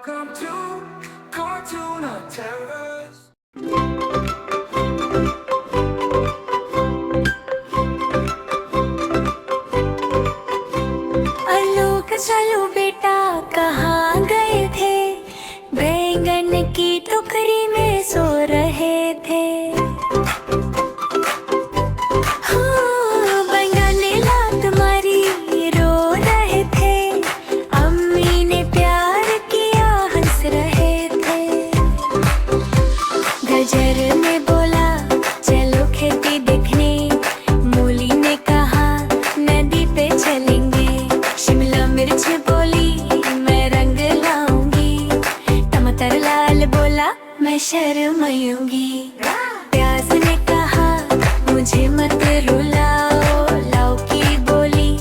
Welcome to Cartoona Terrace. अलू कचालू बेटा कहाँ गए थे? बैंगन की टोकरी में सो रहे थे। हाँ, बैंगन ने लात मारी, रो रहे थे। अम्मी ने प्यार किया, हंस रहे थे। गजर ने बोला चलो खेती देखने। मूली ने कहा नदी पे चलेंगे। शिमला मिर्च बोली मैं रंग लाऊंगी। टमाटर लाल बोला मैं शर्माऊंगी। प्याज ने कहा मुझे मत रुलाओ। लौकी बोली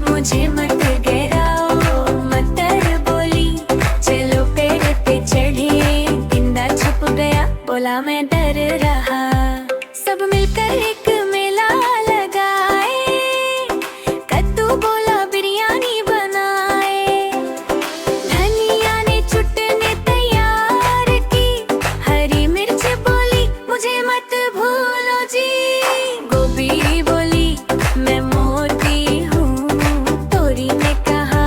मुझे मत गिराओ। मटर बोली चलो पेड़ पे चढ़े। टिंडा छुप गया, बोला मैं डर रहा। सब मिलकर एक मेला लगाए। कद्दू बोला बिरयानी बनाए। धनिया ने चुटनी तैयार की। हरी मिर्च बोली मुझे मत भूलो जी। गोभी बोली मैं मोटी हूँ। तोरी ने कहा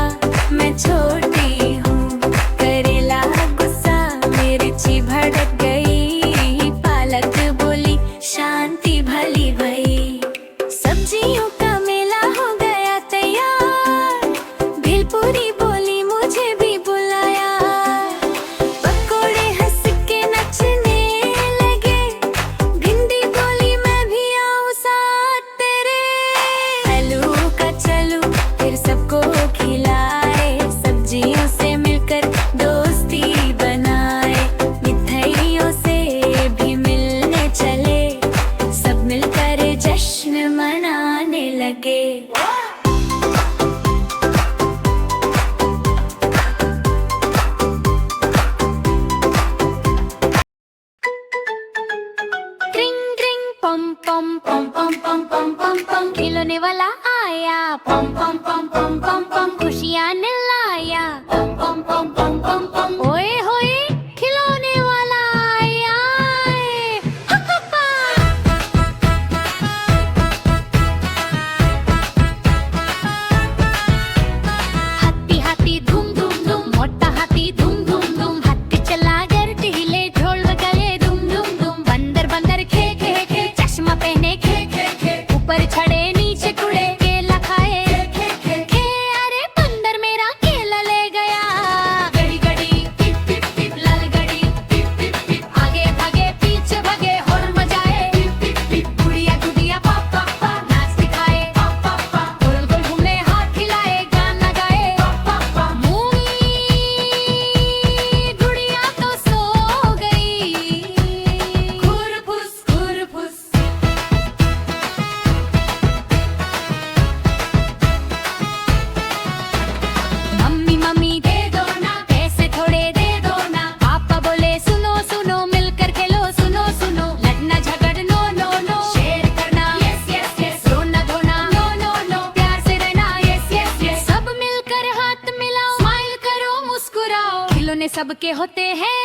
मैं छोटी हूँ। करेला गुस्सा मिर्ची भड़क गई। पालक बोली शांति भली भई। सब्जियों का मेला हो गया तैयार। भेलपूरी बोली मुझे भी बुलाया। पकोड़े हंस के नचने लगे। भिंडी बोली मैं भी आऊं साथ तेरे। आलू कचालू फिर सबको खिलाए। सब्जियों से मिलकर दोस्ती बनाए। मिठाइयों से भी मिलने चले। सब मिलकर जश्न मनाने लगे। ट्रिंग ट्रिंग पम पम पम पम पम पम पम पम। खिलौने वाला आया। पम पम पम पम पम पम। खुशियाँ ने लाया। पम पम पम पम पम पम। ओए होए खिलौने वाला आया। हा, हा, हा। हाथी हाथी धूम धूम धूम। मोटा हाथी धूम धूम धूम। हाथी चला गर हिले ढोल बजाए धूम धूम धूम। बंदर बंदर खे खे खे। चश्मा पहने खे खे खे। ऊपर चढ़े नीचे कुड़े। केला खाए खे खे खे। अरे बंदर मेरा केला ले गया। गड़ी गड़ी पिप पिप पिप। लाल गड़ी पिप पिप पिप। आगे भागे पीछे भागे हॉर्न बजाए पिप पिप पिप। गुड़िया गुड़िया पा पा पा। नाच दिखाए पा पा पा। गोल गोल घूमने हाथ खिलाए गाना गाए पा पा पा। मूंगी गुड़िया तो सो गई। खुरफुस खुरफुस। मम्मी मम्मी दे दो ना पैसे थोड़े दे दो ना। पापा बोले सुनो सुनो मिलकर खेलो सुनो सुनो। लड़ना झगड़ नो नो नो। शेयर करना यस यस यस। रोना धोना नो नो नो। प्यार से रहना यस यस यस। सब मिलकर हाथ मिलाओ। स्माइल करो मुस्कुराओ। खिलौने सबके होते हैं।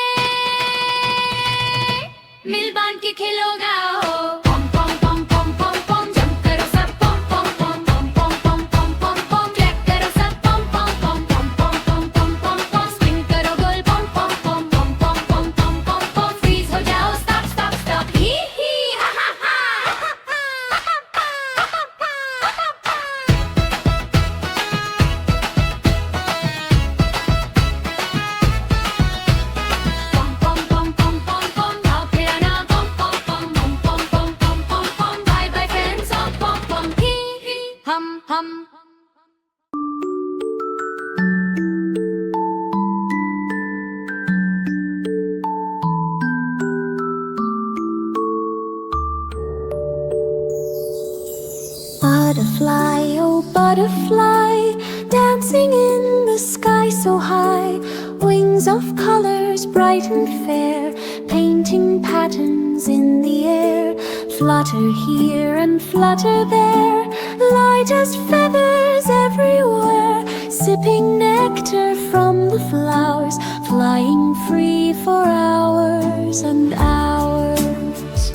मिल बांध के खेलो गाओ। पम पम पम पम पम पम। जंप करो सब पम पम पम पम पम पम पम पम पम। क्लैप करो सब पम पम पम पम पम पम पम पम पम। स्पिन करो गोल पम पम पम पम पम पम पम पम पम। फ्रीज हो जाओ स्टॉप स्टॉप स्टॉप। ही हा हा हा। पम पम पम पम पम पम। भाव खिलाना पम पम पम पम पम पम पम पम पम। बाय बाय फ्रेंड्स पम पम। ही हम। Butterfly, oh butterfly, dancing in the sky so high. Wings of colors bright and fair, painting patterns in the air. Flutter here and flutter there, light as feathers everywhere. sipping nectar from the flowers, flying free for hours and hours.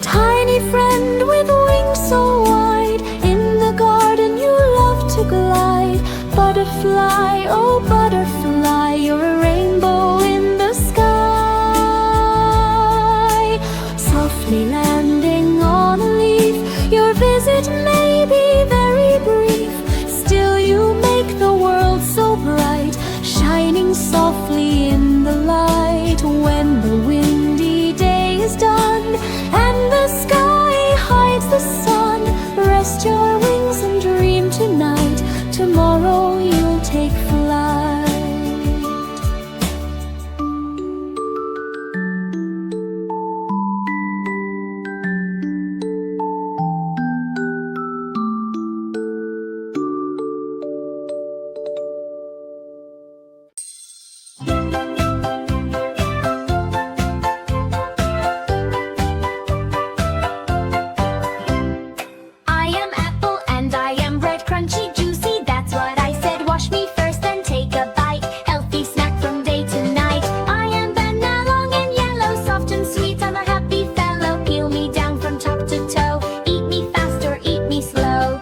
Tiny friend with wings so wide, in the garden you love to glide. Butterfly, oh butterfly, you're a rainbow in the sky. Softly landing on a leaf, your visit may be very brief. Still you make the world so bright, shining softly in the light. When the windy day is done and the sky hides the sun, rest your wings and dream tonight. Tomorrow you'll take flight. I am apple and I am red, crunchy, juicy. That's what I said. Wash me first and take a bite. Healthy snack from day to night. I am banana, long and yellow, soft and sweet. I'm a happy fellow. Peel me down from top to toe. Eat me fast or eat me slow.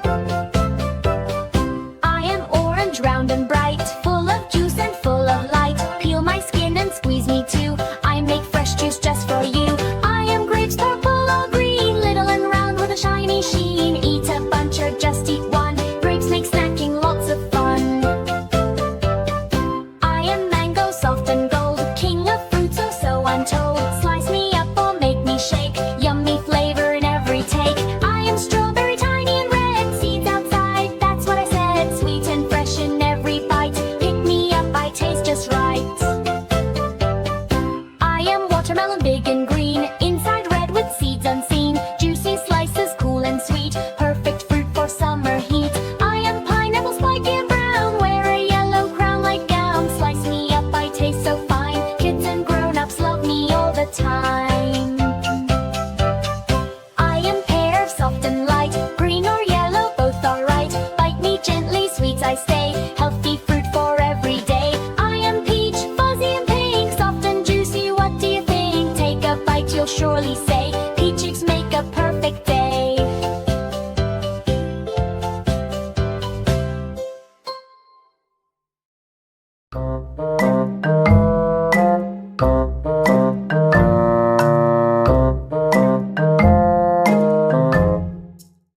I am orange, round and bright, full of juice and full of light. Peel my skin and squeeze me too. I make fresh juice just for you. I am grapes, purple or green, little and round with a shiny sheen.